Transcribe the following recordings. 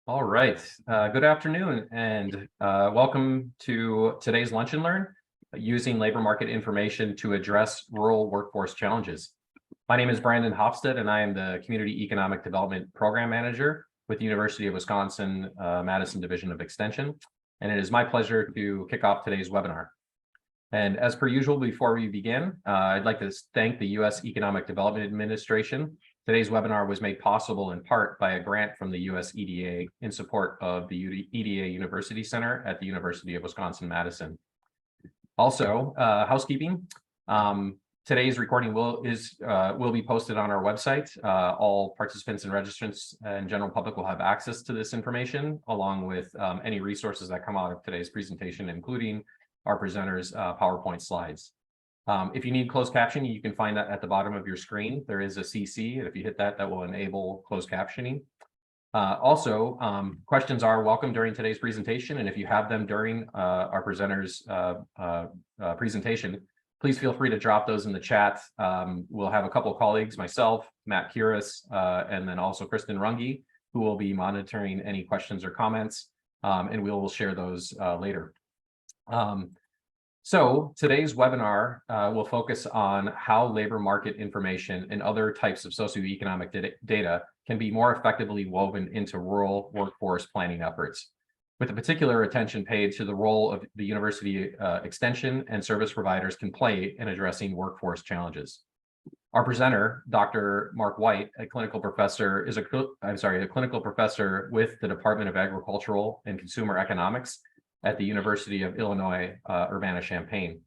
All right. Good afternoon and welcome to today's Lunch and Learn, using labor market information to address rural workforce challenges. My name is Brandon Hofstad and I am the Community Economic Development Program Manager with the University of Wisconsin-Madison Division of Extension. And it is my pleasure to kick off today's webinar. And as per usual, before we begin, I'd like to thank the U.S. Economic Development Administration. Today's webinar was made possible in part by a grant from the U.S. EDA in support of the EDA University Center at the University of Wisconsin-Madison. Also, housekeeping. Today's recording will be posted on our website. All participants and registrants and general public will have access to this information, along with any resources that come out of today's presentation, including our presenters' PowerPoint slides. If you need closed captioning, you can find that at the bottom of your screen. There is a CC, and if you hit that, that will enable closed captioning. Also, questions are welcome during today's presentation, and if you have them during our presenters' presentation, please feel free to drop those in the chat. We'll have a couple of colleagues, myself, Matt Kuris, and then also Kristen Runge, who will be monitoring any questions or comments, and we will share those later. So today's webinar will focus on how labor market information and other types of socioeconomic data can be more effectively woven into rural workforce planning efforts, with a particular attention paid to the role of the university extension and service providers can play in addressing workforce challenges. Our presenter, Dr. Mark White, a clinical professor, is a clinical professor with the Department of Agricultural and Consumer Economics at the University of Illinois, Urbana-Champaign.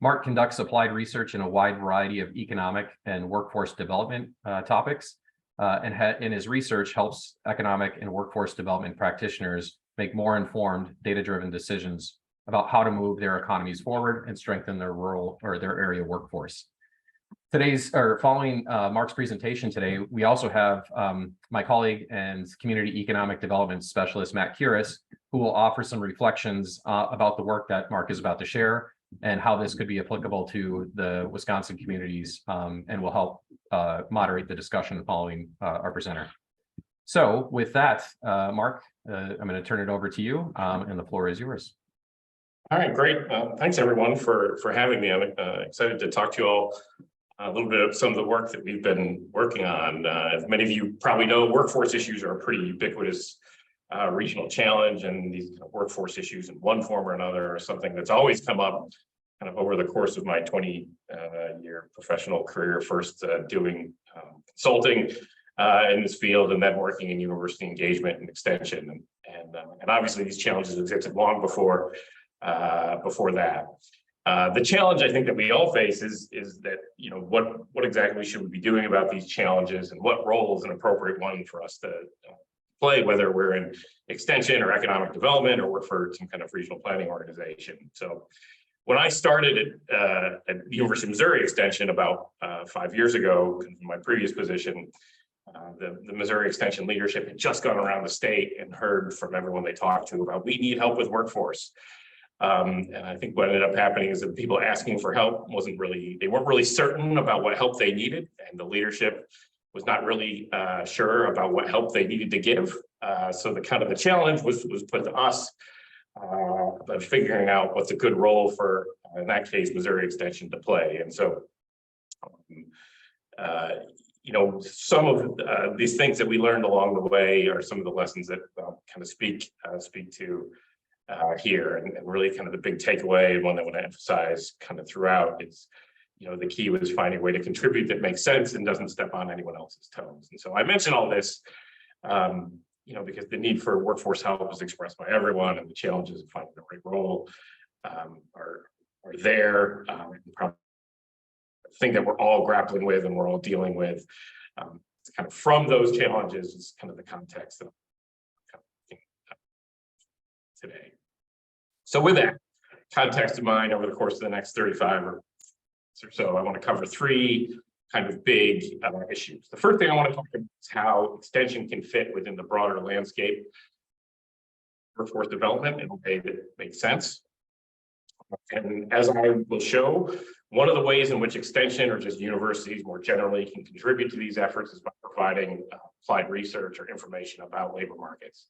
Mark conducts applied research in a wide variety of economic and workforce development topics, and in his research helps economic and workforce development practitioners make more informed, data-driven decisions about how to move their economies forward and strengthen their rural or their area workforce. Following Mark's presentation today, we also have my colleague and community economic development specialist, Matt Kuris, who will offer some reflections about the work that Mark is about to share and how this could be applicable to the Wisconsin communities, and will help moderate the discussion following our presenter. So with that, Mark, I'm going to turn it over to you, and the floor is yours. All right, great. Thanks everyone for having me. I'm excited to talk to you all a little bit of some of the work that we've been working on. As many of you probably know, workforce issues are a pretty ubiquitous regional challenge, and these workforce issues in one form or another are something that's always come up kind of over the course of my 20-year professional career, first doing consulting in this field and then working in university engagement and extension. And obviously these challenges existed long before that. The challenge I think that we all face is that, what exactly should we be doing about these challenges, and what role is an appropriate one for us to play, whether we're in extension or economic development or work for some kind of regional planning organization. So when I started at the University of Missouri Extension about 5 years ago, in my previous position, the Missouri Extension leadership had just gone around the state and heard from everyone they talked to about, we need help with workforce. And I think what ended up happening is that people asking for help they weren't really certain about what help they needed, and the leadership was not really sure about what help they needed to give. So the challenge was put to us about figuring out what's a good role for, in that case, Missouri Extension to play. And so, some of these things that we learned along the way are some of the lessons that I'll kind of speak to here, and really kind of the big takeaway, and one that I want to emphasize kind of throughout is, the key was finding a way to contribute that makes sense and doesn't step on anyone else's toes. And so I mention all this, because the need for workforce help is expressed by everyone, and the challenges of finding the right role are there. Probably the thing that we're all grappling with and we're all dealing with. It's kind of from those challenges is kind of the context that I'm today. So with that context in mind, over the course of the next 35 or so, I want to cover three kind of big issues. The first thing I want to talk about is how extension can fit within the broader landscape workforce development in a way that makes sense. And as I will show, one of the ways in which extension or just universities more generally can contribute to these efforts is by providing applied research or information about labor markets.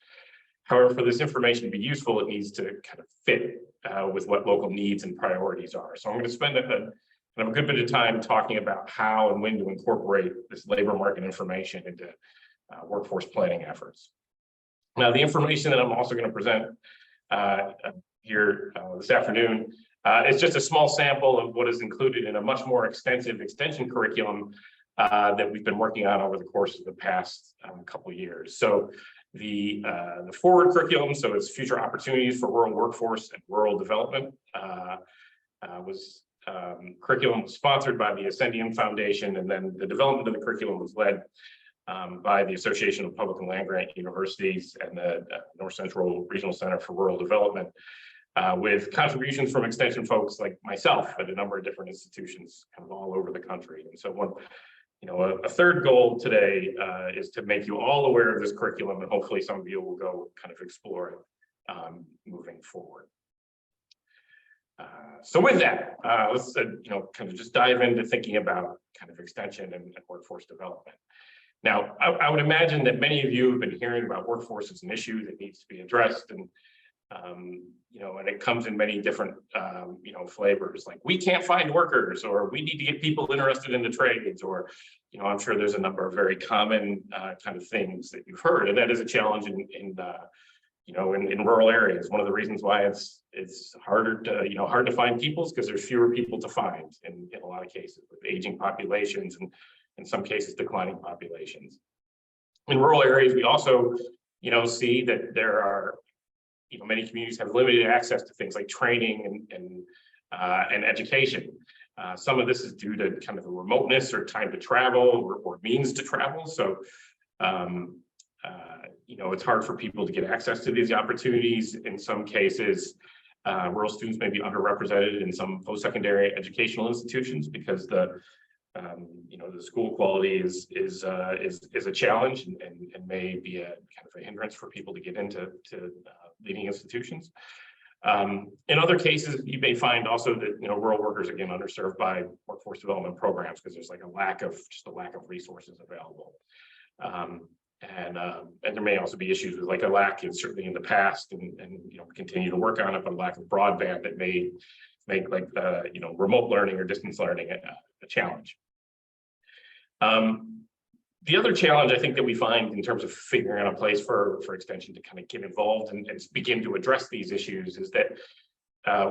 However, for this information to be useful, it needs to kind of fit with what local needs and priorities are. So I'm going to spend a good bit of time talking about how and when to incorporate this labor market information into workforce planning efforts. Now, the information that I'm also going to present here this afternoon is just a small sample of what is included in a much more extensive extension curriculum that we've been working on over the course of the past couple of years. So the forward curriculum, so it's future opportunities for rural workforce and rural development, was curriculum sponsored by the Ascendium Foundation, and then the development of the curriculum was led by the Association of Public and Land Grant Universities and the North Central Regional Center for Rural Development, with contributions from extension folks like myself at a number of different institutions kind of all over the country. And so a third goal today is to make you all aware of this curriculum, and hopefully some of you will go kind of explore it moving forward. So with that, let's kind of just dive into thinking about kind of extension and workforce development. Now, I would imagine that many of you have been hearing about workforce as an issue that needs to be addressed, and and it comes in many different flavors, like we can't find workers, or we need to get people interested in the trades, or I'm sure there's a number of very common kind of things that you've heard, and that is a challenge in rural areas. One of the reasons why it's harder to find people is because there's fewer people to find in a lot of cases, with aging populations and in some cases declining populations. In rural areas, we also see that there are many communities have limited access to things like training and education. Some of this is due to kind of the remoteness or time to travel or means to travel. So it's hard for people to get access to these opportunities. In some cases, rural students may be underrepresented in some post-secondary educational institutions because the school quality is a challenge and may be a kind of a hindrance for people to get into leading institutions. In other cases, you may find also that rural workers are again underserved by workforce development programs because there's like a lack of resources available. And there may also be issues with like a lack, and certainly in the past, and continue to work on it, but a lack of broadband that may make like remote learning or distance learning a challenge. The other challenge I think that we find in terms of figuring out a place for extension to kind of get involved and begin to address these issues is that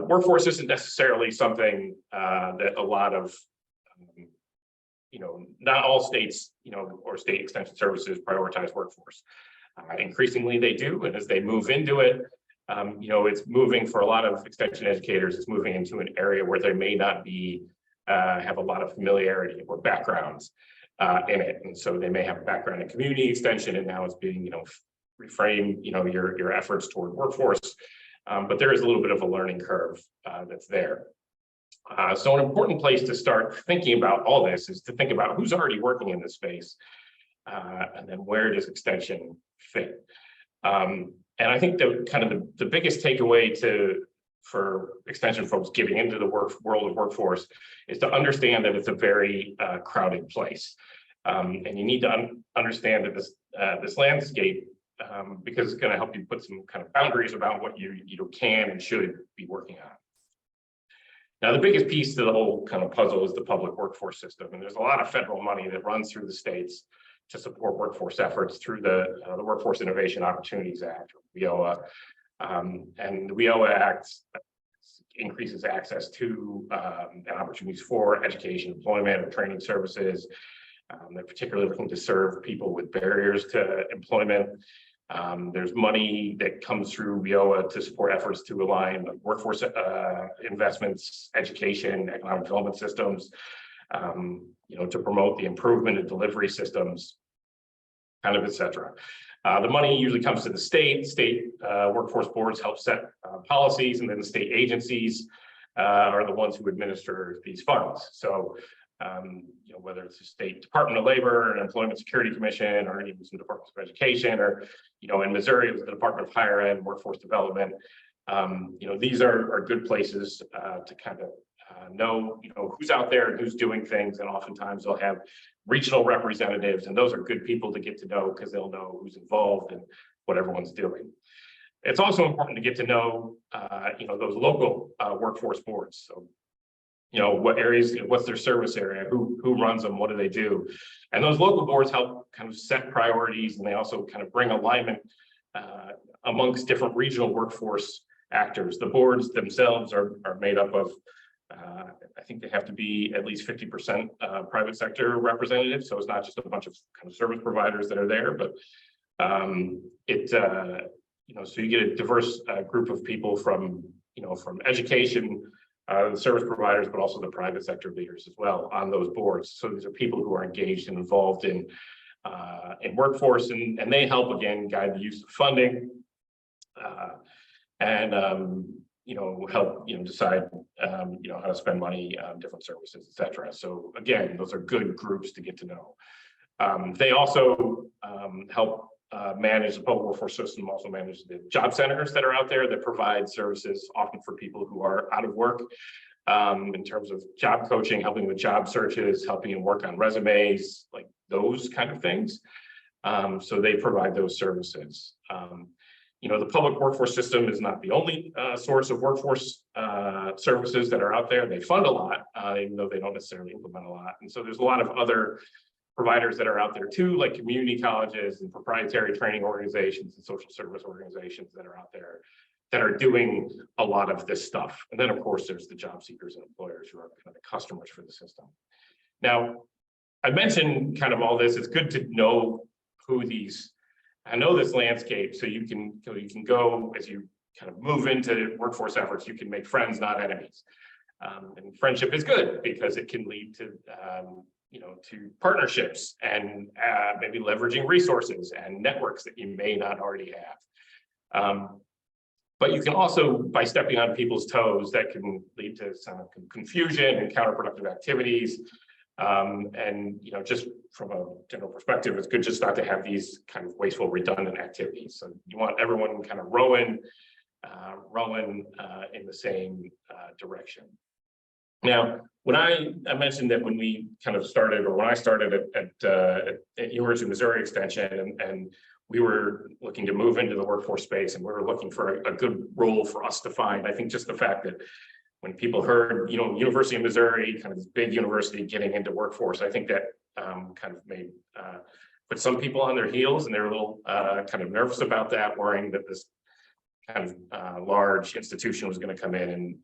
workforce isn't necessarily something that a lot of not all states or state extension services prioritize workforce. Increasingly they do, and as they move into it, it's moving for a lot of extension educators, it's moving into an area where they may not be have a lot of familiarity or backgrounds in it, and so they may have a background in community extension, and now it's being reframe your efforts toward workforce, but there is a little bit of a learning curve that's there. So an important place to start thinking about all this is to think about who's already working in this space, and then where does extension fit. And I think the biggest takeaway for extension folks getting into the world of workforce is to understand that it's a very crowded place, and you need to understand that this landscape, because it's going to help you put some kind of boundaries about what you can and should be working on. Now, the biggest piece to the whole kind of puzzle is the public workforce system, and there's a lot of federal money that runs through the states to support workforce efforts through the Workforce Innovation Opportunities Act, or WIOA. And the WIOA Act increases access to and opportunities for education, employment, or training services. They're particularly looking to serve people with barriers to employment. There's money that comes through WIOA to support efforts to align workforce investments, education, economic development systems, to promote the improvement of delivery systems, kind of, et cetera. The money usually comes to the state. State workforce boards help set policies, and then the state agencies are the ones who administer these funds. So, whether it's the State Department of Labor and Employment Security Commission, or even some departments of education, or in Missouri, it was the Department of Higher Ed and Workforce Development. These are good places to kind of know, who's out there and who's doing things. And oftentimes they'll have regional representatives, and those are good people to get to know because they'll know who's involved and what everyone's doing. It's also important to get to know, those local workforce boards. So, what areas, what's their service area, who runs them, what do they do? And those local boards help kind of set priorities, and they also kind of bring alignment amongst different regional workforce actors. The boards themselves are made up of, I think they have to be at least 50% private sector representatives. So it's not just a bunch of kind of service providers that are there, but so you get a diverse group of people from education, the service providers, but also the private sector leaders as well on those boards. So these are people who are engaged and involved in workforce, and they help again guide the use of funding, and help decide how to spend money on different services, etc. So again, those are good groups to get to know. They also help manage the public workforce system, also manage the job centers that are out there that provide services often for people who are out of work, in terms of job coaching, helping with job searches, helping them work on resumes, like those kind of things. So they provide those services. The public workforce system is not the only source of workforce services that are out there. They fund a lot, even though they don't necessarily implement a lot. And so there's a lot of other providers that are out there too, like community colleges and proprietary training organizations and social service organizations that are out there that are doing a lot of this stuff. And then of course, there's the job seekers and employers who are kind of the customers for the system. Now, I mentioned kind of all this. It's good to know who I know this landscape, so you can go as you kind of move into workforce efforts, you can make friends, not enemies. And friendship is good because it can lead to to partnerships and maybe leveraging resources and networks that you may not already have. But you can also, by stepping on people's toes, that can lead to some confusion and counterproductive activities. And just from a general perspective, it's good just not to have these kind of wasteful, redundant activities. So you want everyone kind of rowing in the same direction. Now, when I mentioned that when we kind of started, or when I started at University of Missouri Extension, and we were looking to move into the workforce space, and we were looking for a good role for us to find. I think just the fact that when people heard, University of Missouri, kind of this big university getting into workforce, I think that kind of made put some people on their heels, and they were a little kind of nervous about that, worrying that this kind of large institution was going to come in and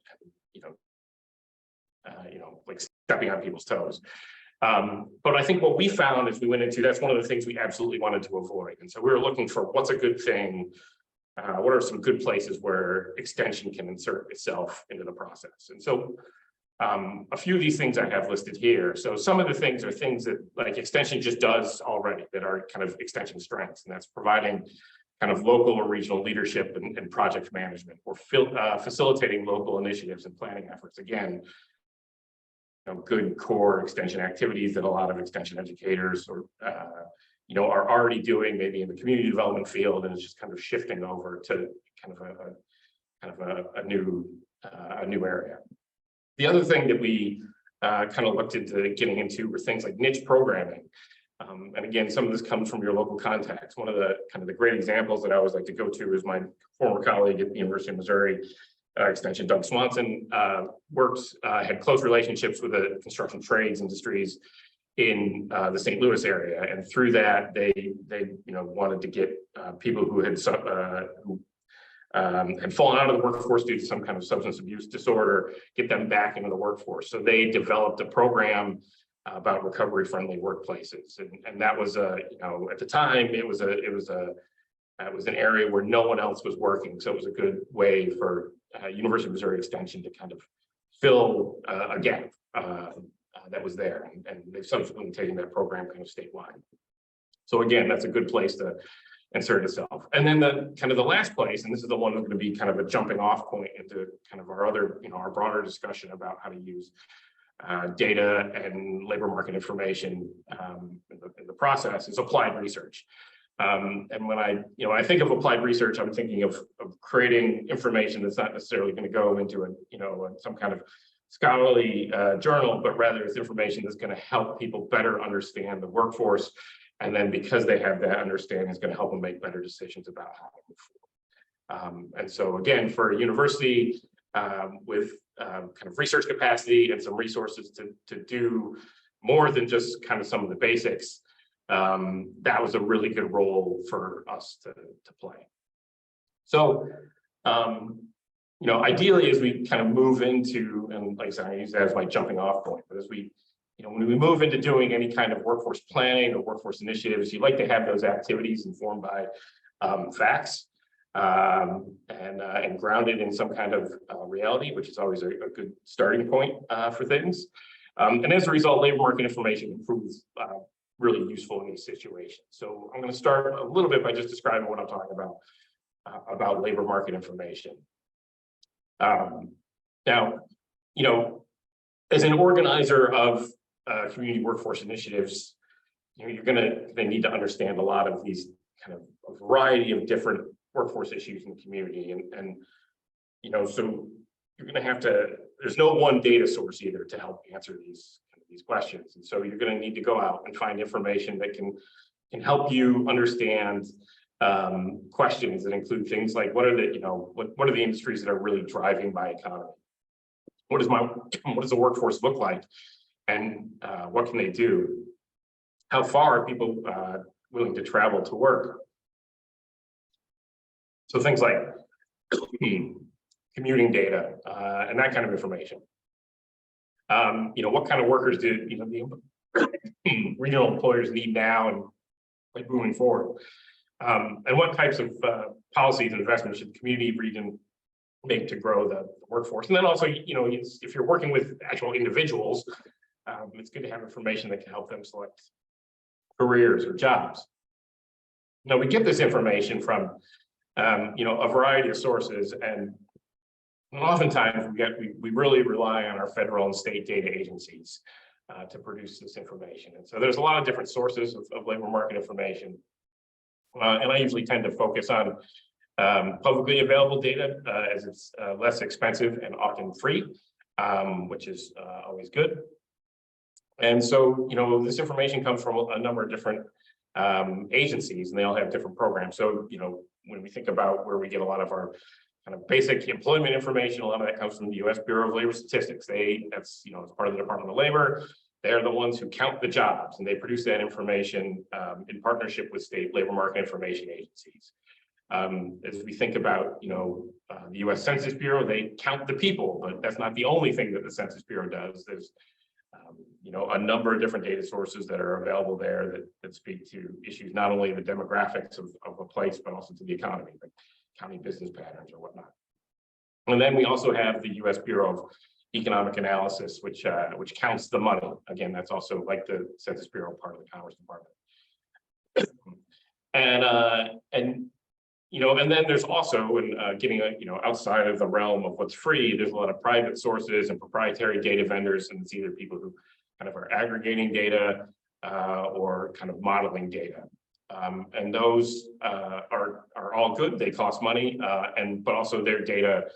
like stepping on people's toes. But I think what we found as we went into, that's one of the things we absolutely wanted to avoid. And so we were looking for what's a good thing, what are some good places where extension can insert itself into the process. And so a few of these things I have listed here. So some of the things are things that like extension just does already that are kind of extension strengths, and that's providing kind of local or regional leadership and project management, or facilitating local initiatives and planning efforts. Again, good core extension activities that a lot of extension educators or are already doing, maybe in the community development field, and it's just kind of shifting over to kind of a new area. The other thing that we kind of looked into getting into were things like niche programming. And again, some of this comes from your local context. One of the kind of the great examples that I always like to go to is my former colleague at the University of Missouri Extension, Doug Swanson, had close relationships with the construction trades industries in the St. Louis area, and through that, they wanted to get people who had fallen out of the workforce due to some kind of substance abuse disorder, get them back into the workforce. So they developed a program about recovery-friendly workplaces, and that was at the time it was an area where no one else was working, so it was a good way for University of Missouri Extension to kind of fill a gap that was there, and they've subsequently taken that program kind of statewide. So again, that's a good place to insert itself. And then the last place, and this is the one that's going to be kind of a jumping off point into kind of our other, our broader discussion about how to use data and labor market information in the process, is applied research. And when I think of applied research, I'm thinking of creating information that's not necessarily going to go into some kind of scholarly journal, but rather it's information that's going to help people better understand the workforce. And then because they have that understanding, it's going to help them make better decisions about how to move forward. And so again, for a university with kind of research capacity and some resources to do more than just kind of some of the basics, that was a really good role for us to play. So, you know, ideally, as we kind of move into, and like I said, I use that as my jumping off point, but as we, you know, when we move into doing any kind of workforce planning or workforce initiatives, you'd like to have those activities informed by facts and grounded in some kind of reality, which is always a good starting point for things. And as a result, labor market information proves really useful in these situations. So I'm going to start a little bit by just describing what I'm talking about labor market information. Now, you know, as an organizer of community workforce initiatives, you know, you're going to need to understand a lot of these kind of a variety of different workforce issues in the community, and you know, so you're going to have to. There's no one data source either to help answer these questions, and so you're going to need to go out and find information that can help you understand questions that include things like what are the industries that are really driving my economy? What does the workforce look like, and what can they do? How far are people willing to travel to work? So things like commuting data and that kind of information. You know, what kind of workers do the regional employers need now and like moving forward? And what types of policies and investments should the community region make to grow the workforce? And then also, you know, if you're working with actual individuals, it's good to have information that can help them select careers or jobs. Now, we get this information from, you know, a variety of sources, and oftentimes we really rely on our federal and state data agencies to produce this information. And so there's a lot of different sources of labor market information. And I usually tend to focus on publicly available data as it's less expensive and often free, which is always good. And so, you know, this information comes from a number of different agencies, and they all have different programs. So, you know, when we think about where we get a lot of our kind of basic employment information, a lot of that comes from the U.S. Bureau of Labor Statistics. That's, you know, as part of the Department of Labor. They're the ones who count the jobs, and they produce that information in partnership with state labor market information agencies. As we think about, you know, the U.S. Census Bureau, they count the people, but that's not the only thing that the Census Bureau does. There's, you know, a number of different data sources that are available there that speak to issues, not only the demographics of a place, but also to the economy, like county business patterns or whatnot. And then we also have the U.S. Bureau of Economic Analysis, which counts the money. Again, that's also like the Census Bureau, part of the Commerce Department. And you know, and then there's also, getting you know, outside of the realm of what's free, there's a lot of private sources and proprietary data vendors, and it's either people who kind of are aggregating data or kind of modeling data. And those are all good. They cost money, but also their data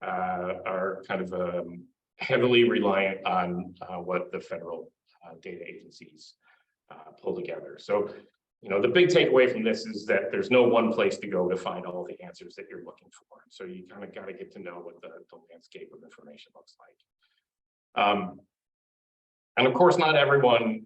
are kind of heavily reliant on what the federal data agencies pull together. So, you know, the big takeaway from this is that there's no one place to go to find all the answers that you're looking for. So you kind of got to get to know what the landscape of information looks like. And of course, not everyone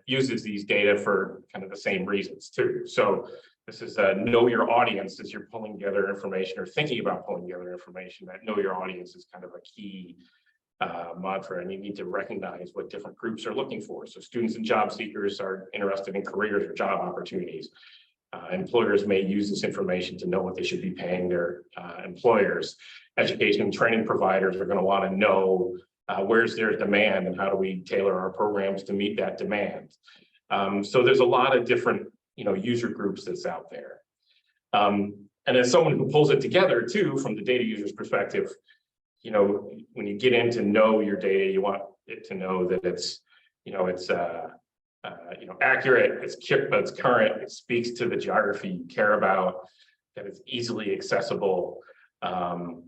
uses these data for kind of the same reasons too. So this is know your audience as you're pulling together information or thinking about pulling together information. That know your audience is kind of a key mantra, and you need to recognize what different groups are looking for. So students and job seekers are interested in careers or job opportunities. Employers may use this information to know what they should be paying their employers. Education and training providers are going to want to know where's their demand and how do we tailor our programs to meet that demand. So there's a lot of different, you know, user groups that's out there. And as someone who pulls it together too, from the data user's perspective, you know, when you get into know your data, you want it to know that it's, you know, it's you know, accurate, it's current, it speaks to the geography you care about, that it's easily accessible. And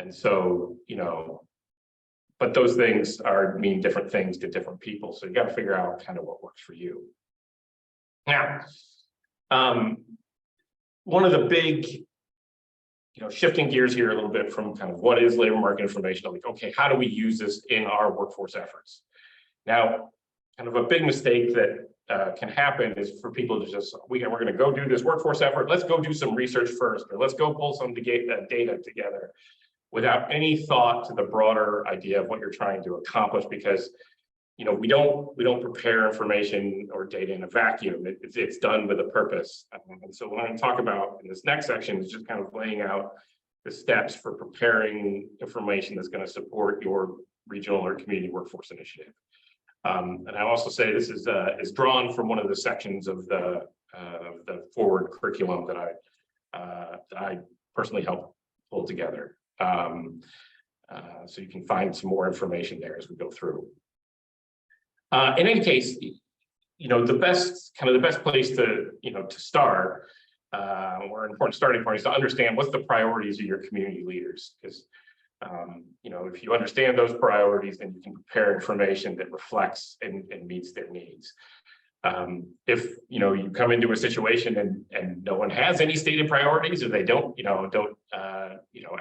so, you know, but those things mean different things to different people. So you got to figure out kind of what works for you. Now, one of the big, shifting gears here a little bit from kind of what is labor market information, like, okay, how do we use this in our workforce efforts? Now, kind of a big mistake that can happen is for people to just, we're going to go do this workforce effort. Let's go do some research first, or let's go pull some data together without any thought to the broader idea of what you're trying to accomplish, because we don't prepare information or data in a vacuum. It's done with a purpose. And so what I'm going to talk about in this next section is just kind of laying out the steps for preparing information that's going to support your regional or community workforce initiative. And I also say this is drawn from one of the sections of the forward curriculum that I personally helped pull together. So you can find some more information there as we go through. In any case, the best place to start, or an important starting point, is to understand what's the priorities of your community leaders. Because if you understand those priorities, then you can prepare information that reflects and meets their needs. If you come into a situation and no one has any stated priorities, or they don't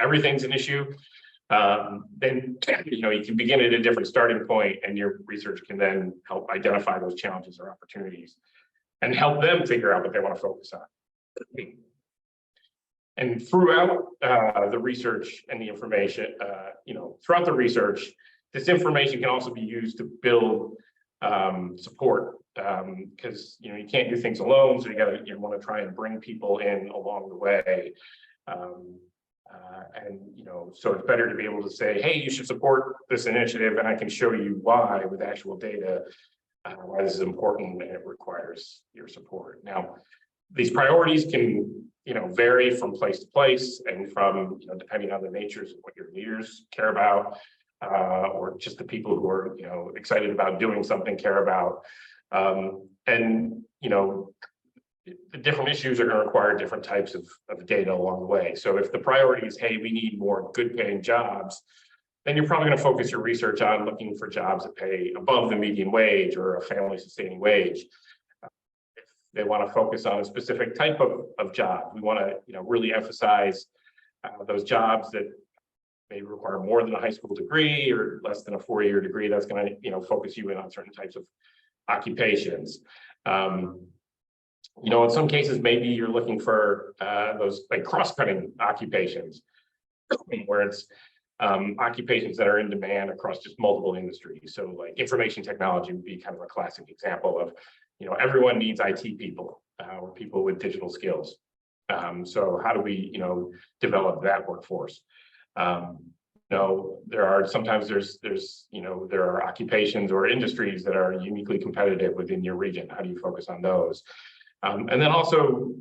everything's an issue, then you can begin at a different starting point, and your research can then help identify those challenges or opportunities and help them figure out what they want to focus on. And throughout the research and the information, throughout the research, this information can also be used to build support, because you can't do things alone, so you want to try and bring people in along the way. So it's better to be able to say, hey, you should support this initiative, and I can show you why with actual data, why this is important and it requires your support. Now, these priorities can vary from place to place, and from depending on the natures of what your leaders care about, or just the people who are excited about doing something care about, and the different issues are going to require different types of data along the way. So if the priority is, hey, we need more good paying jobs, then you're probably going to focus your research on looking for jobs that pay above the median wage or a family sustaining wage. If they want to focus on a specific type of job, we want to really emphasize those jobs that may require more than a high school degree or less than a 4-year degree. That's going to focus you in on certain types of occupations. In some cases, maybe you're looking for those like cross-cutting occupations, where it's occupations that are in demand across just multiple industries. So like information technology would be kind of a classic example of, everyone needs IT people or people with digital skills. So how do we, develop that workforce? There are sometimes there are occupations or industries that are uniquely competitive within your region. How do you focus on those? And then also,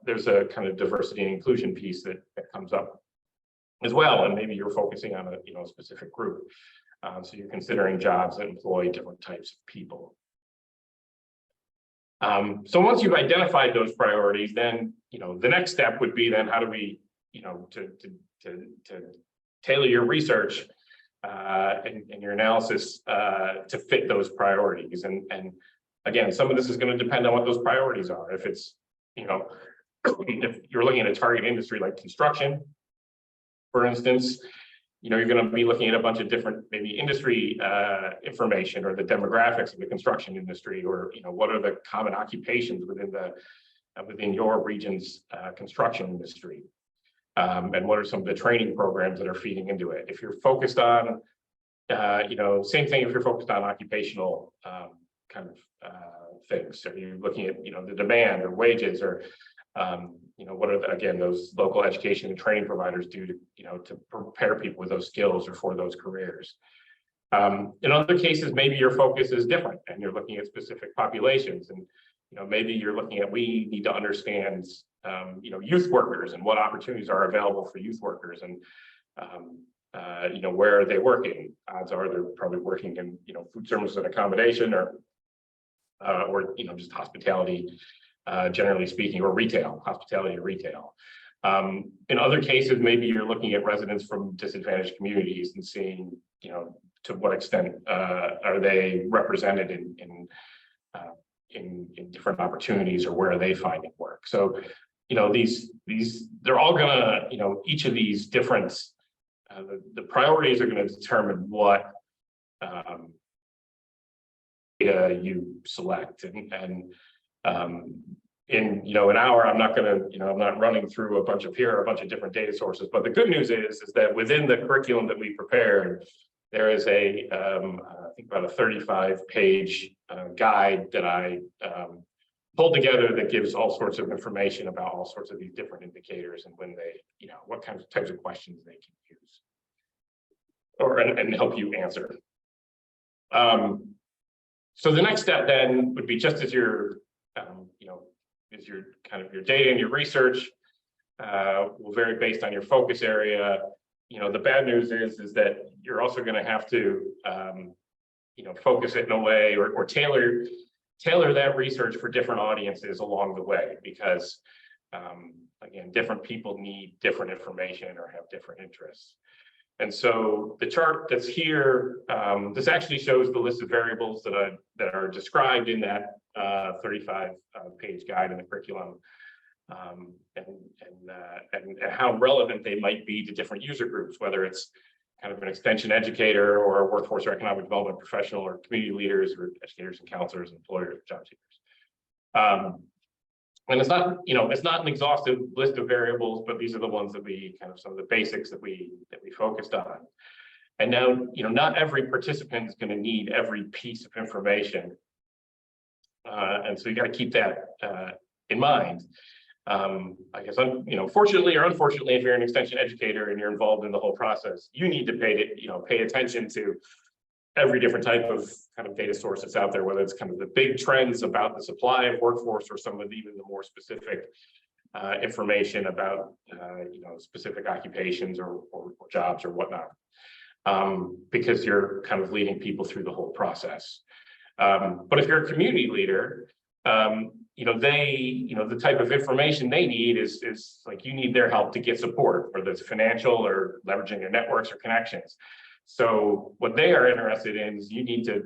there's a kind of diversity and inclusion piece that comes up as well. And maybe you're focusing on a specific group. So you're considering jobs that employ different types of people. So once you've identified those priorities, then, the next step would be then how do we, to tailor your research and your analysis to fit those priorities. And again, some of this is going to depend on what those priorities are. If it's, if you're looking at a target industry like construction, for instance, you're going to be looking at a bunch of different maybe industry information, or the demographics of the construction industry, or what are the common occupations within your region's construction industry, and what are some of the training programs that are feeding into it. If you're focused on, same thing if you're focused on occupational kind of things. So you're looking at the demand or wages, or what are again those local education and training providers do to prepare people with those skills or for those careers. In other cases, maybe your focus is different and you're looking at specific populations, and maybe you're looking at, we need to understand youth workers and what opportunities are available for youth workers, and where are they working? Odds are they're probably working in food service and accommodation, or just hospitality, generally speaking, or retail, hospitality or retail. In other cases, maybe you're looking at residents from disadvantaged communities and seeing to what extent are they represented in different opportunities, or where are they finding work? So, they're all gonna, each of these different, the priorities are going to determine what data you select, and in an hour, I'm not going to, I'm not running through a bunch of different data sources. But the good news is that within the curriculum that we prepared, there is I think about a 35-page guide that I pulled together that gives all sorts of information about all sorts of these different indicators, and when they, what types of questions they can use, and help you answer. So the next step then would be, just as your, is your your data and your research will vary based on your focus area. The bad news is that you're also going to have to, focus it in a way, or tailor that research for different audiences along the way, because again, different people need different information or have different interests. And so the chart that's here, this actually shows the list of variables that are described in that 35-page guide in the curriculum, and how relevant they might be to different user groups, whether it's kind of an extension educator, or a workforce or economic development professional, or community leaders, or educators and counselors, employers, job seekers. And it's not, it's not an exhaustive list of variables, but these are the ones that we some of the basics that we focused on. And now, not every participant is going to need every piece of information, and so you got to keep that in mind. I guess, fortunately or unfortunately, if you're an extension educator and you're involved in the whole process, you need to pay attention to every different type of data source that's out there, whether it's the big trends about the supply of workforce, or some of even the more specific information about specific occupations or jobs or whatnot, because you're leading people through the whole process. But if you're a community leader, the type of information they need is like, you need their help to get support, whether it's financial or leveraging their networks or connections. So what they are interested in is, you need to,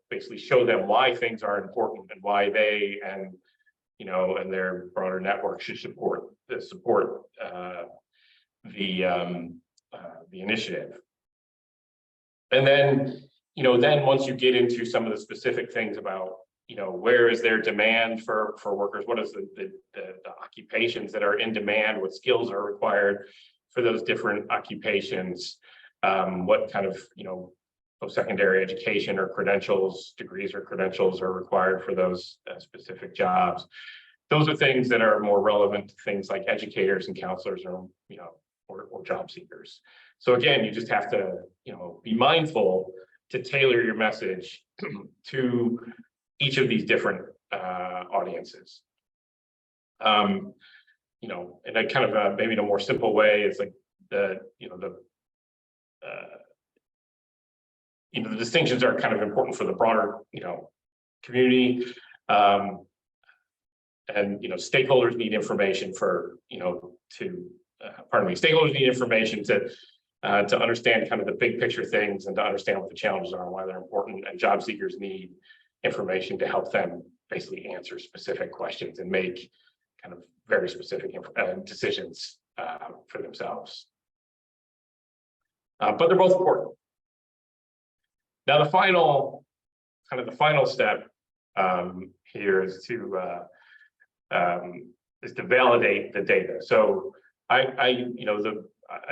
basically show them why things are important, and why they and their broader network should support the initiative. And then, then once you get into some of the specific things about, where is their demand for workers, what is the occupations that are in demand, what skills are required for those different occupations, what post-secondary education or degrees or credentials are required for those specific jobs. Those are things that are more relevant to things like educators and counselors, or job seekers. So again, you just have to, be mindful to tailor your message to each of these different audiences. And I maybe in a more simple way, it's like the distinctions are important for the broader, community. And, stakeholders need information stakeholders need information to understand the big picture things, and to understand what the challenges are and why they're important. And job seekers need information to help them basically answer specific questions and make very specific decisions for themselves. But they're both important. Now, the final step here is to validate the data. So I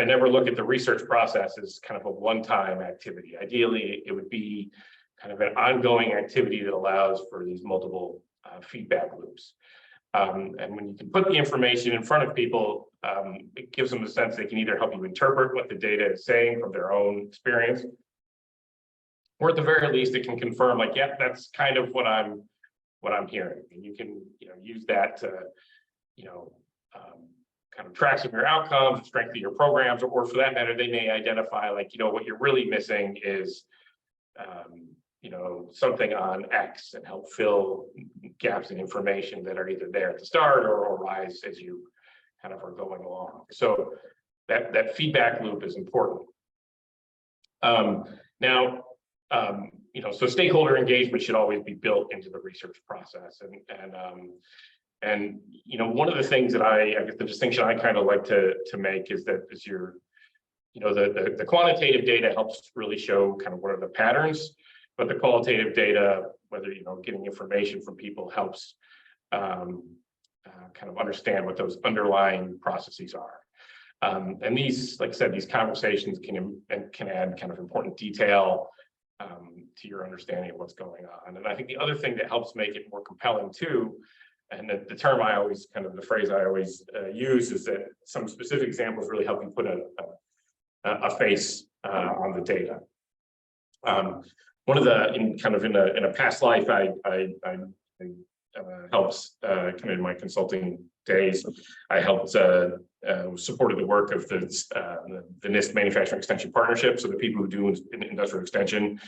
never look at the research process as a one-time activity. Ideally, it would be an ongoing activity that allows for these multiple feedback loops. And when you can put the information in front of people, it gives them the sense they can either help you interpret what the data is saying from their own experience, or at the very least, it can confirm, like, yeah, that's what I'm hearing. And you can, use that to, track some of your outcomes, strengthen your programs, or for that matter, they may identify, like, what you're really missing is, something on X, and help fill gaps in information that are either there at the start or arise as you are going along. So that feedback loop is important. Now, so stakeholder engagement should always be built into the research process, and one of the things that I guess the distinction I kind of like to make is that as you're, the quantitative data helps really show kind of what are the patterns, but the qualitative data, whether getting information from people, helps kind of understand what those underlying processes are. And these, like I said, these conversations can add kind of important detail to your understanding of what's going on. And I think the other thing that helps make it more compelling too, and the term I always the phrase I always use is that some specific examples really help you put a face on the data. One of the in a past life, I helped kind of in my consulting days, I helped supported the work of the NIST Manufacturing Extension Partnership, so the people who do industrial extension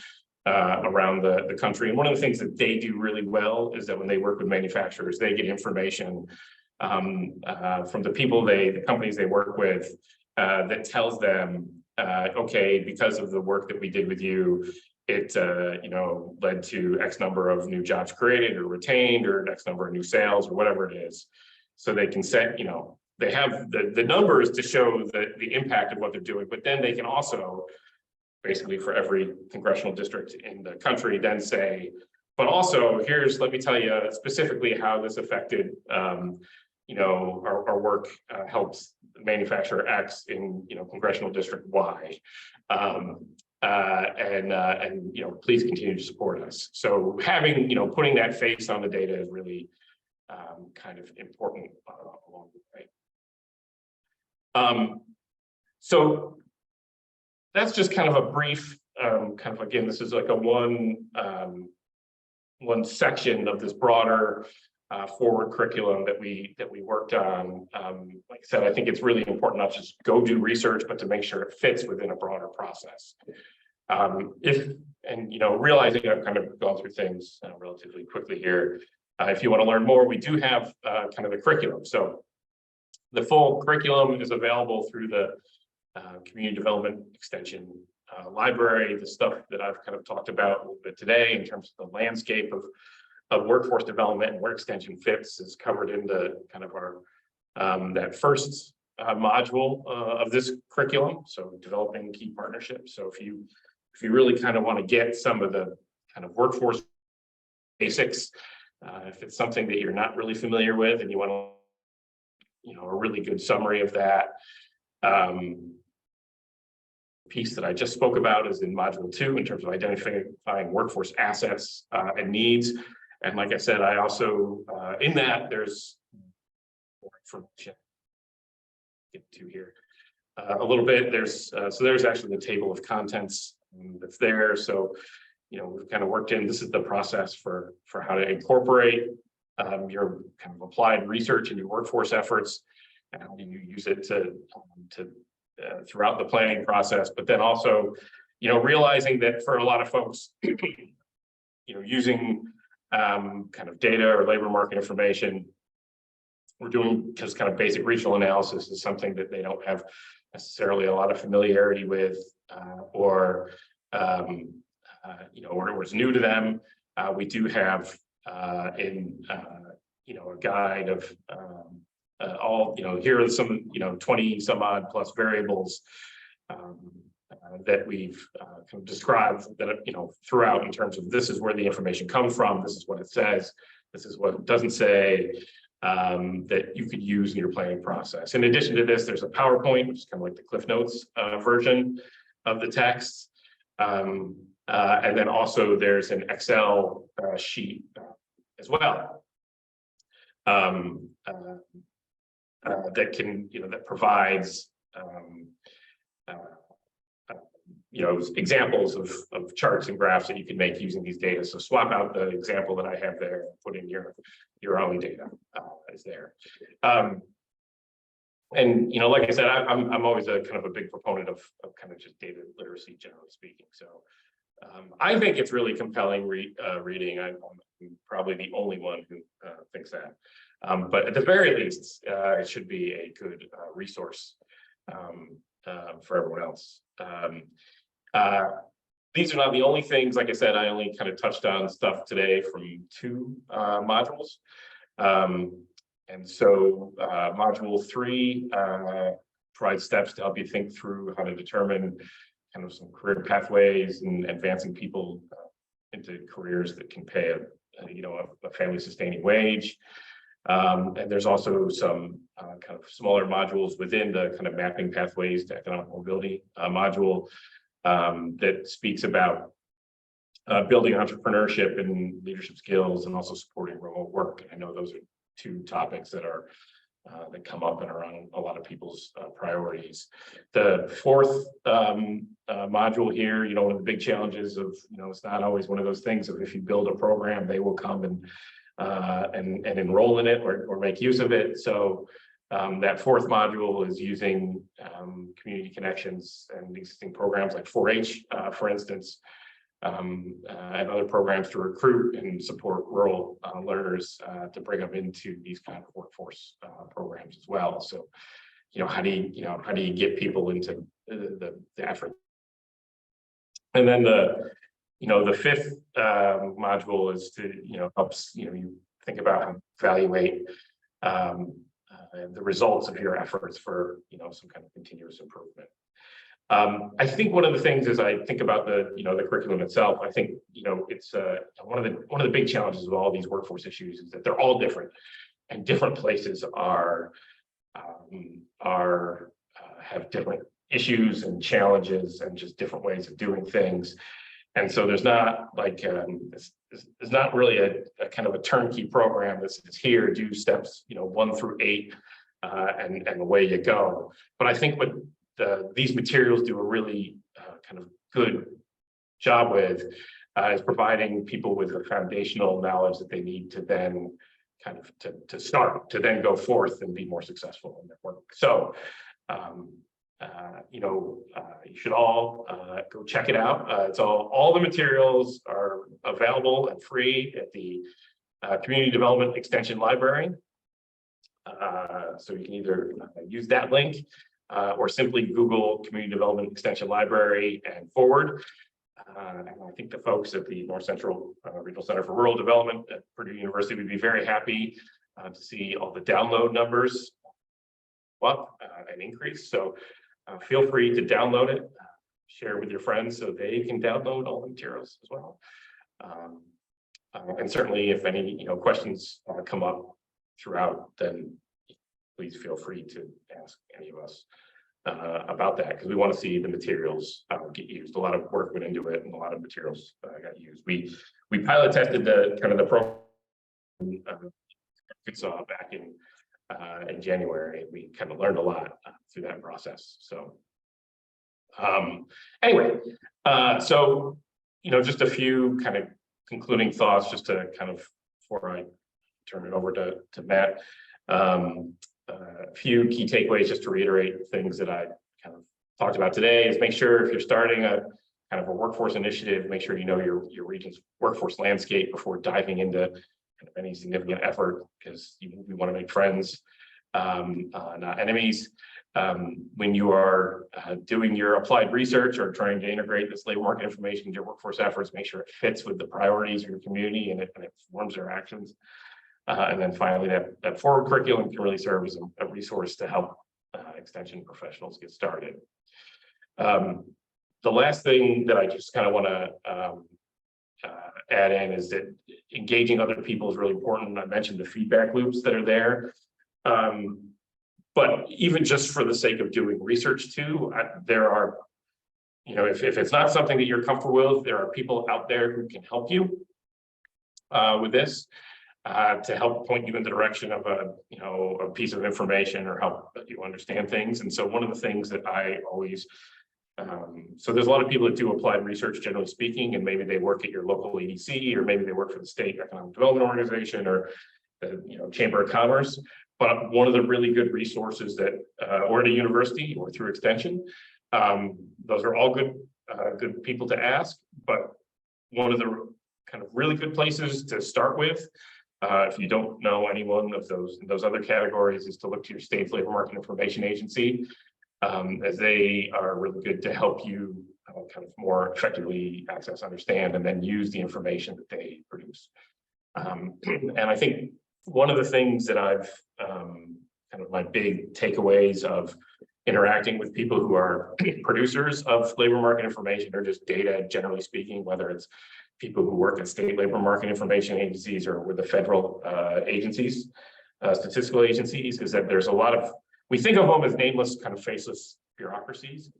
around the country. And one of the things that they do really well is that when they work with manufacturers, they get information from the companies they work with that tells them, okay, because of the work that we did with you, it led to X number of new jobs created or retained, or X number of new sales, or whatever it is. So they can set, they have the numbers to show the impact of what they're doing, but then they can also, basically for every congressional district in the country, then say, but also let me tell you specifically how this affected, our work helps manufacturer X in, congressional district Y. Please continue to support us. So having, putting that face on the data is really kind of important along the way. So that's just kind of a brief, again, this is like a one section of this broader forward curriculum that we worked on. Like I said, I think it's really important not just go do research, but to make sure it fits within a broader process. Realizing I've kind of gone through things relatively quickly here. If you want to learn more, we do have kind of the curriculum. So the full curriculum is available through the Community Development Extension library. The stuff that I've kind of talked about a little bit today in terms of the landscape of workforce development and where extension fits is covered into kind of our that first module of this curriculum. So developing key partnerships. So if you really kind of want to get some of the kind of workforce basics, if it's something that you're not really familiar with and you want a really good summary of that, piece that I just spoke about is in module 2 in terms of identifying workforce assets and needs. And like I said, I also in that there's more information get to here a little bit. There's actually the table of contents that's there. So we've kind of worked in, this is the process for how to incorporate your kind of applied research in your workforce efforts, and how do you use it to throughout the planning process, but then also, realizing that for a lot of folks, using kind of data or labor market information, we're doing just kind of basic regional analysis is something that they don't have necessarily a lot of familiarity with, or it's new to them. We do have a guide of all, here are some, 20 some odd plus variables that we've kind of described that, throughout in terms of this is where the information comes from, this is what it says, this is what it doesn't say, that you could use in your planning process. In addition to this, there's a PowerPoint, which is kind of like the Cliff Notes version of the text. And then also there's an Excel sheet as well. That can, that provides, examples of charts and graphs that you can make using these data. So swap out the example that I have there, put in your own data is there. And like I said, I'm always a kind of a big proponent of kind of just data literacy, generally speaking. So I think it's really compelling reading. I'm probably the only one who thinks that. But at the very least, it should be a good resource for everyone else. These are not the only things. Like I said, I only kind of touched on stuff today from 2 modules. And so module 3 provides steps to help you think through how to determine kind of some career pathways and advancing people into careers that can pay a family sustaining wage. And there's also some kind of smaller modules within the kind of mapping pathways to economic mobility module that speaks about building entrepreneurship and leadership skills, and also supporting remote work. I know those are 2 topics that are that come up and are on a lot of people's priorities. The 4th module here, one of the big challenges of, it's not always one of those things of if you build a program, they will come and enroll in it or make use of it. So that 4th module is using community connections and existing programs like 4-H, for instance, and other programs to recruit and support rural learners to bring them into these kind of workforce programs as well. So, how do you get people into the effort? And then the 5th module is to helps you think about how to evaluate the results of your efforts for some kind of continuous improvement. I think one of the things as I think about the curriculum itself, I think it's one of the big challenges of all these workforce issues is that they're all different, and different places have different issues and challenges and just different ways of doing things. And so there's not like there's not really a kind of a turnkey program that says here do steps 1 through 8 and away you go. But I think what these materials do a really kind of good job with is providing people with the foundational knowledge that they need to then kind of to then go forth and be more successful in their work. So you should all go check it out. It's all the materials are available and free at the Community Development Extension Library. So you can either use that link or simply Google Community Development Extension Library and forward. And I think the folks at the North Central Regional Center for Rural Development at Purdue University would be very happy to see all the download numbers up and increase. So feel free to download it, share with your friends so they can download all the materials as well. And certainly if any questions come up throughout, then please feel free to ask any of us about that, because we want to see the materials get used. A lot of work went into it and a lot of materials got used. We pilot tested the program Arkansas back in January. We kind of learned a lot through that process. So anyway, so just a few kind of concluding thoughts just to kind of before I turn it over to Matt. A few key takeaways just to reiterate things that I kind of talked about today is make sure if you're starting a kind of a workforce initiative, make sure you know your region's workforce landscape before diving into kind of any significant effort, because we want to make friends, not enemies. When you are doing your applied research or trying to integrate this labor market information into your workforce efforts, make sure it fits with the priorities of your community and it forms their actions. And then finally, that forward curriculum can really serve as a resource to help extension professionals get started. The last thing that I just kind of want to add in is that engaging other people is really important. I mentioned the feedback loops that are there. But even just for the sake of doing research too, there are, if it's not something that you're comfortable with, there are people out there who can help you with this. To help point you in the direction of a piece of information or help you understand things. And so one of the things that I always, so there's a lot of people that do applied research, generally speaking, and maybe they work at your local EDC, or maybe they work for the state economic development organization or the Chamber of Commerce. But one of the really good resources that, or at a university or through extension, those are all good people to ask. But one of the kind of really good places to start with, if you don't know anyone of those other categories, is to look to your state's labor market information agency, as they are really good to help you kind of more effectively access, understand, and then use the information that they produce. And I think one of the things that I've kind of my big takeaways of interacting with people who are producers of labor market information or just data, generally speaking, whether it's people who work at state labor market information agencies or with the federal agencies, statistical agencies, is that there's a lot of, we think of them as nameless, kind of faceless bureaucracies,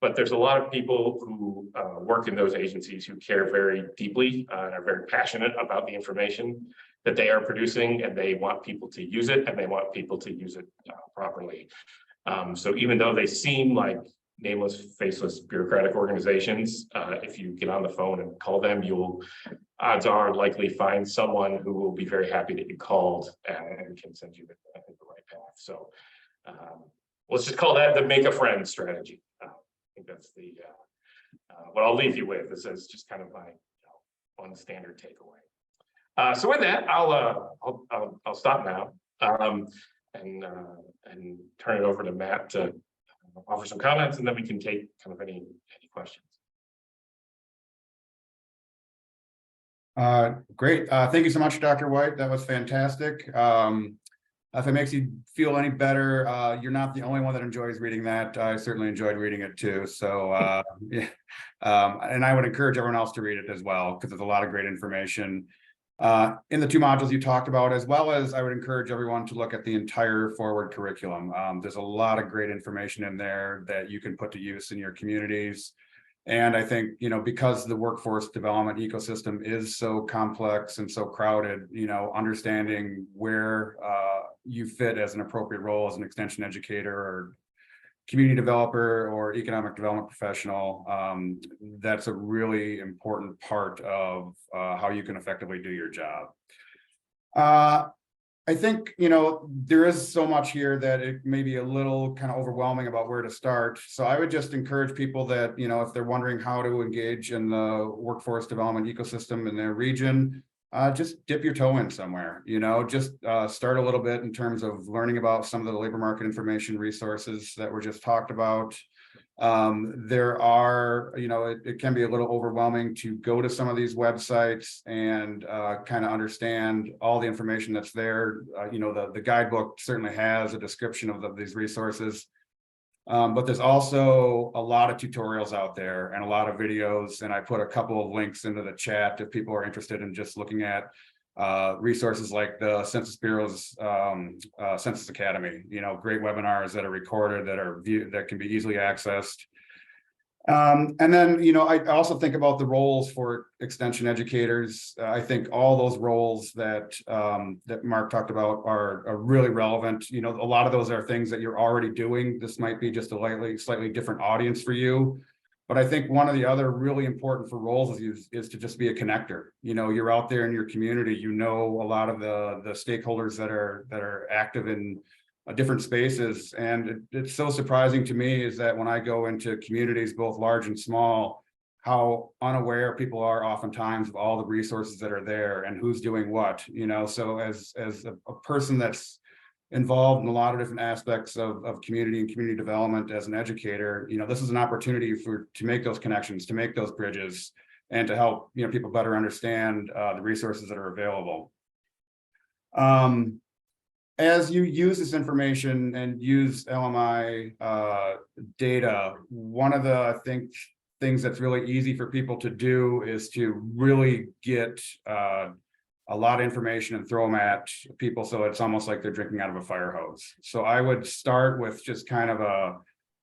but there's a lot of people who work in those agencies who care very deeply and are very passionate about the information that they are producing, and they want people to use it, and they want people to use it properly. So even though they seem like nameless, faceless bureaucratic organizations, if you get on the phone and call them, you'll, odds are, likely find someone who will be very happy that you called and can send you the right path. So let's just call that the make a friend strategy. I think that's the what I'll leave you with. This is just kind of my one standard takeaway. So with that, I'll stop now and turn it over to Matt to offer some comments, and then we can take kind of any questions. Great. Thank you so much, Dr. White. That was fantastic. If it makes you feel any better, you're not the only one that enjoys reading that. I certainly enjoyed reading it too. So yeah, and I would encourage everyone else to read it as well, because there's a lot of great information in the two modules you talked about, as well as I would encourage everyone to look at the entire forward curriculum. There's a lot of great information in there that you can put to use in your communities. And I think, because the workforce development ecosystem is so complex and so crowded, understanding where you fit as an appropriate role as an extension educator or community developer or economic development professional, that's a really important part of how you can effectively do your job. I think, there is so much here that it may be a little kind of overwhelming about where to start. So I would just encourage people that, if they're wondering how to engage in the workforce development ecosystem in their region, just dip your toe in somewhere, just start a little bit in terms of learning about some of the labor market information resources that were just talked about. There are, it can be a little overwhelming to go to some of these websites and kind of understand all the information that's there. The guidebook certainly has a description of these resources. But there's also a lot of tutorials out there and a lot of videos, and I put a couple of links into the chat if people are interested in just looking at resources like the Census Bureau's Census Academy, great webinars that are recorded, that can be easily accessed. And then, I also think about the roles for extension educators. I think all those roles that Mark talked about are really relevant. A lot of those are things that you're already doing. This might be just a slightly different audience for you. But I think one of the other really important for roles is to just be a connector. You're out there in your community, a lot of the stakeholders that are active in different spaces. And it's so surprising to me is that when I go into communities, both large and small, how unaware people are oftentimes of all the resources that are there and who's doing what, so as a person that's involved in a lot of different aspects of community and community development as an educator, this is an opportunity to make those connections, to make those bridges, and to help people better understand the resources that are available. As you use this information and use LMI data, one of the things that's really easy for people to do is to really get a lot of information and throw them at people, so it's almost like they're drinking out of a fire hose. So I would start with just kind of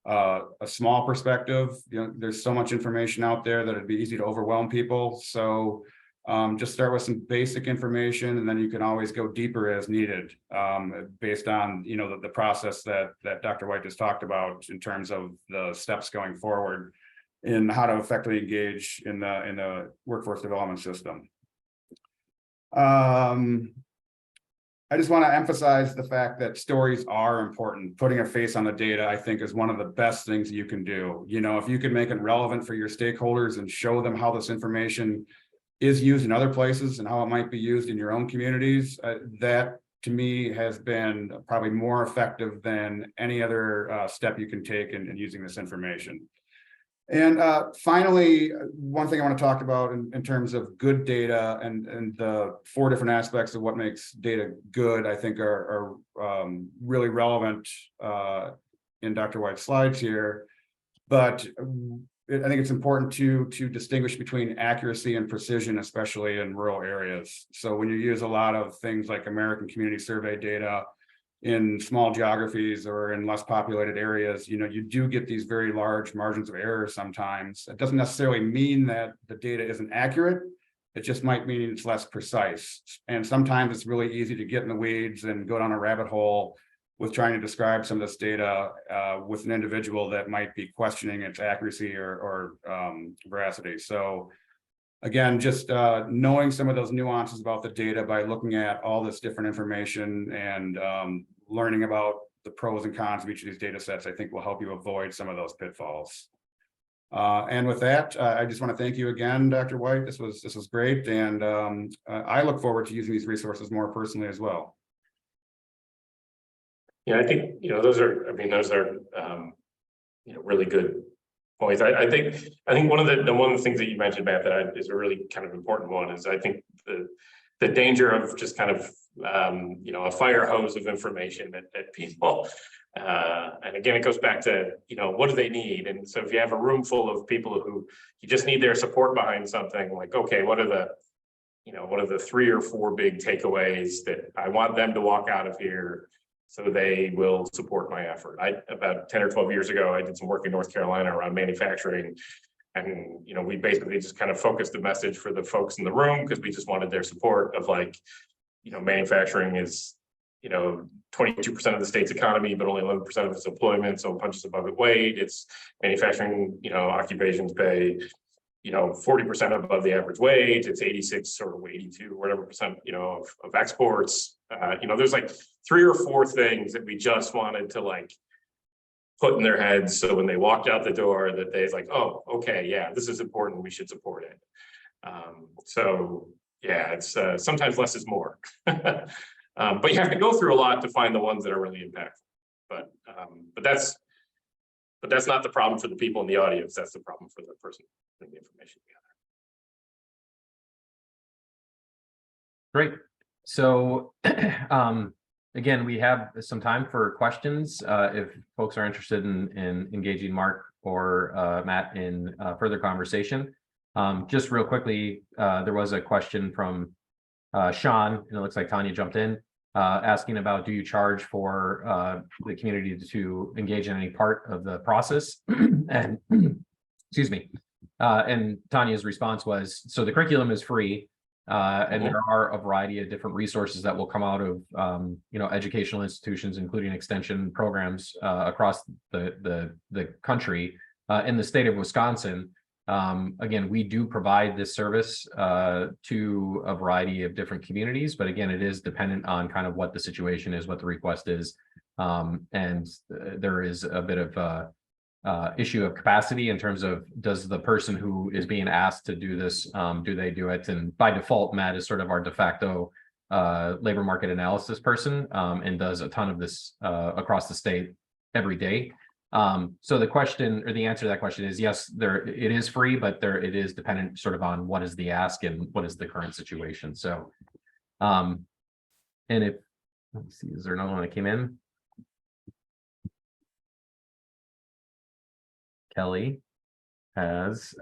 a small perspective. There's so much information out there that it'd be easy to overwhelm people. So just start with some basic information, and then you can always go deeper as needed, based on the process that Dr. White just talked about in terms of the steps going forward in how to effectively engage in the workforce development system. I just want to emphasize the fact that stories are important. Putting a face on the data, I think, is one of the best things you can do. If you can make it relevant for your stakeholders and show them how this information is used in other places and how it might be used in your own communities, that to me has been probably more effective than any other step you can take in using this information. And finally, one thing I want to talk about in terms of good data and the 4 different aspects of what makes data good, I think are really relevant in Dr. White's slides here. But I think it's important to distinguish between accuracy and precision, especially in rural areas. So when you use a lot of things like American Community Survey data in small geographies or in less populated areas, you do get these very large margins of error sometimes. It doesn't necessarily mean that the data isn't accurate. It just might mean it's less precise. And sometimes it's really easy to get in the weeds and go down a rabbit hole with trying to describe some of this data with an individual that might be questioning its accuracy or veracity. So again, just knowing some of those nuances about the data by looking at all this different information and learning about the pros and cons of each of these data sets, I think will help you avoid some of those pitfalls. And with that, I just want to thank you again, Dr. White. This was great. And I look forward to using these resources more personally as well. Yeah, I think, those are really good points. I think one of the things that you mentioned, Matt, that is a really kind of important one is I think the danger of just kind of a fire hose of information at people. And again, it goes back to, what do they need? And so if you have a room full of people who you just need their support behind something, like, okay, what are the 3 or 4 big takeaways that I want them to walk out of here so they will support my effort? About 10 or 12 years ago, I did some work in North Carolina around manufacturing. And, we basically just kind of focused the message for the folks in the room because we just wanted their support of like, manufacturing is, 22% of the state's economy, but only 11% of its employment. So it punches above its weight. It's manufacturing, occupations pay, 40% above the average wage. It's 86 or 82, whatever percent, of exports. There's like 3 or 4 things that we just wanted to like put in their heads. So when they walked out the door that they're like, oh, okay, yeah, this is important. We should support it. So yeah, it's sometimes less is more. But you have to go through a lot to find the ones that are really impactful. But that's not the problem for the people in the audience. That's the problem for the person putting the information together. Great. So again, we have some time for questions. If folks are interested in engaging Mark or Matt in further conversation. Just real quickly, there was a question from Sean, and it looks like Tanya jumped in, asking about, do you charge for the community to engage in any part of the process? And excuse me. And Tanya's response was, so the curriculum is free, and there are a variety of different resources that will come out of educational institutions, including extension programs across the country. In the state of Wisconsin, again, we do provide this service to a variety of different communities, but again, it is dependent on kind of what the situation is, what the request is. And there is a bit of issue of capacity in terms of, does the person who is being asked to do this, do they do it? And by default, Matt is sort of our de facto labor market analysis person, and does a ton of this across the state every day. So the question, or the answer to that question is yes, it is free, but it is dependent sort of on what is the ask and what is the current situation. So, and if, let's see, is there another one that came in? Kelly has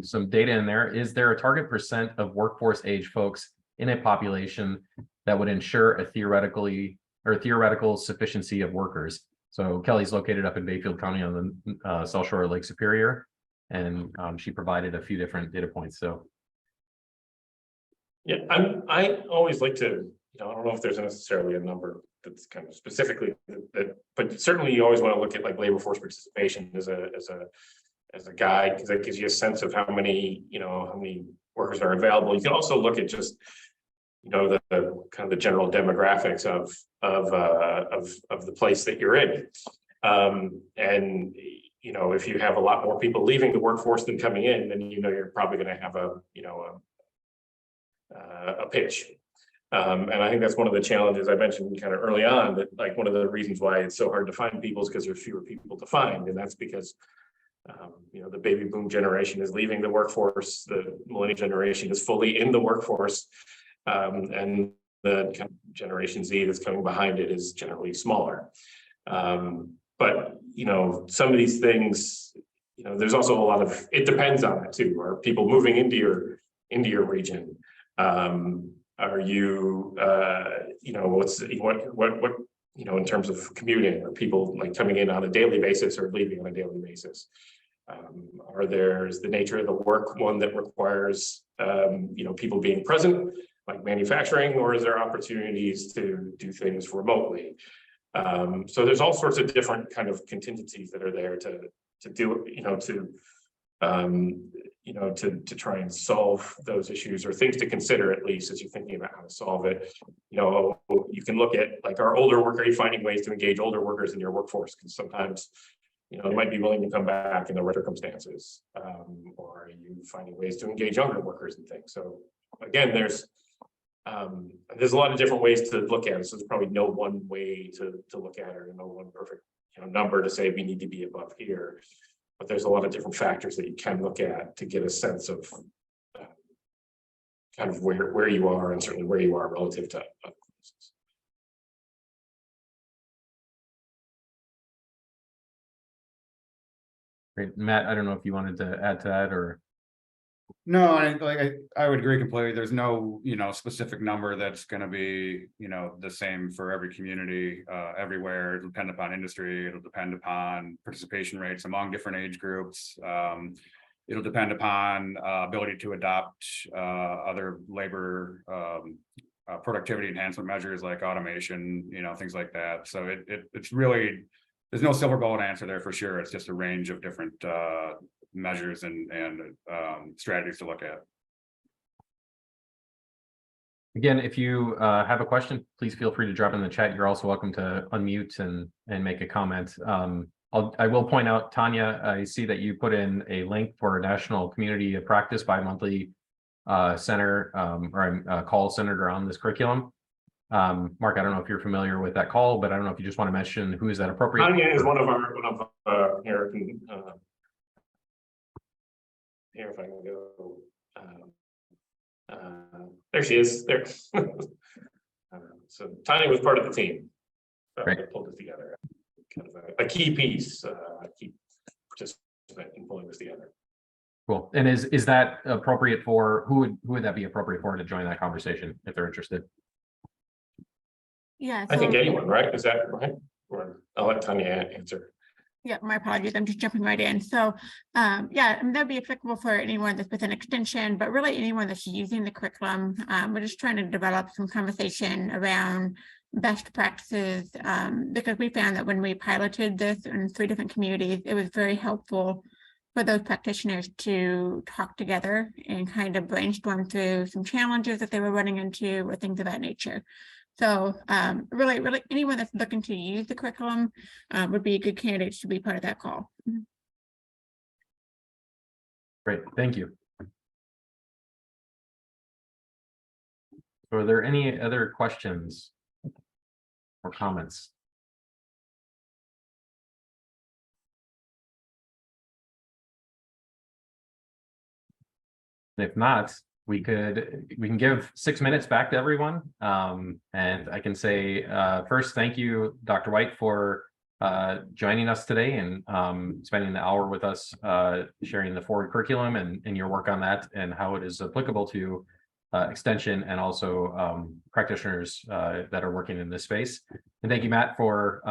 some data in there. Is there a target percent of workforce age folks in a population that would ensure a theoretical sufficiency of workers? So Kelly's located up in Bayfield County on the South Shore of Lake Superior, and she provided a few different data points. So, yeah, I always like to, I don't know if there's necessarily a number that's kind of specifically that, but certainly you always want to look at like labor force participation as a guide, because that gives you a sense of how many workers are available. You can also look at just the kind of the general demographics of the place that you're in, and if you have a lot more people leaving the workforce than coming in, then you're probably going to have a pitch. And I think that's one of the challenges I mentioned kind of early on, that like one of the reasons why it's so hard to find people is because there's fewer people to find, and that's because The baby boom generation is leaving the workforce, the millennial generation is fully in the workforce, and the kind of Generation Z that's coming behind it is generally smaller. But some of these things, there's also a lot of, it depends on it too. Are people moving into your region? Are you, what in terms of commuting, are people like coming in on a daily basis or leaving on a daily basis? Is the nature of the work one that requires, people being present, like manufacturing, or is there opportunities to do things remotely? So there's all sorts of different kind of contingencies that are there to do, to try and solve those issues, or things to consider at least as you're thinking about how to solve it. You can look at like, are you finding ways to engage older workers in your workforce? Because sometimes they might be willing to come back in the right circumstances, or are you finding ways to engage younger workers and things? So again, there's a lot of different ways to look at it. So there's probably no one way to look at it, or no one perfect number to say we need to be above here. But there's a lot of different factors that you can look at to get a sense of kind of where you are, and certainly where you are relative to other places. Great. Matt, I don't know if you wanted to add to that or. No, I would agree completely. There's no, specific number that's going to be, the same for every community, everywhere. It'll depend upon industry. It'll depend upon participation rates among different age groups. It'll depend upon ability to adopt other labor productivity enhancement measures like automation, things like that. So it's really, there's no silver bullet answer there for sure. It's just a range of different measures and strategies to look at. Again, if you have a question, please feel free to drop in the chat. You're also welcome to unmute and make a comment. I will point out, Tanya, I see that you put in a link for a National Community of Practice bi-monthly center or call centered around this curriculum. Mark, I don't know if you're familiar with that call, but I don't know if you just want to mention who is that appropriate. Tanya is one of here if I can go. There she is. There. So Tanya was part of the team that pulled it together. Kind of a key piece, a key participant in pulling this together. Cool. And is that appropriate for who would that be appropriate for to join that conversation if they're interested? Yeah, I think anyone, right? Is that right? Or I'll let Tanya answer. Yeah, my apologies. I'm just jumping right in. So, that'd be applicable for anyone that's within extension, but really anyone that's using the curriculum. We're just trying to develop some conversation around best practices because we found that when we piloted this in 3 different communities, it was very helpful for those practitioners to talk together and kind of brainstorm through some challenges that they were running into or things of that nature. So really anyone that's looking to use the curriculum would be a good candidate to be part of that call. Great, thank you. So are there any other questions or comments? If not, we can give 6 minutes back to everyone. And I can say first, thank you, Dr. White, for joining us today and spending the hour with us, sharing the forward curriculum and your work on that and how it is applicable to extension and also practitioners that are working in this space. And thank you, Matt, for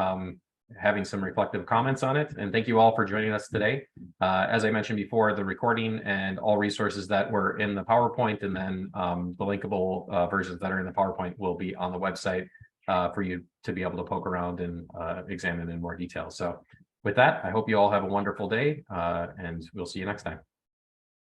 having some reflective comments on it. And thank you all for joining us today. As I mentioned before, the recording and all resources that were in the PowerPoint and then the linkable versions that are in the PowerPoint will be on the website for you to be able to poke around and examine in more detail. So with that, I hope you all have a wonderful day and we'll see you next time.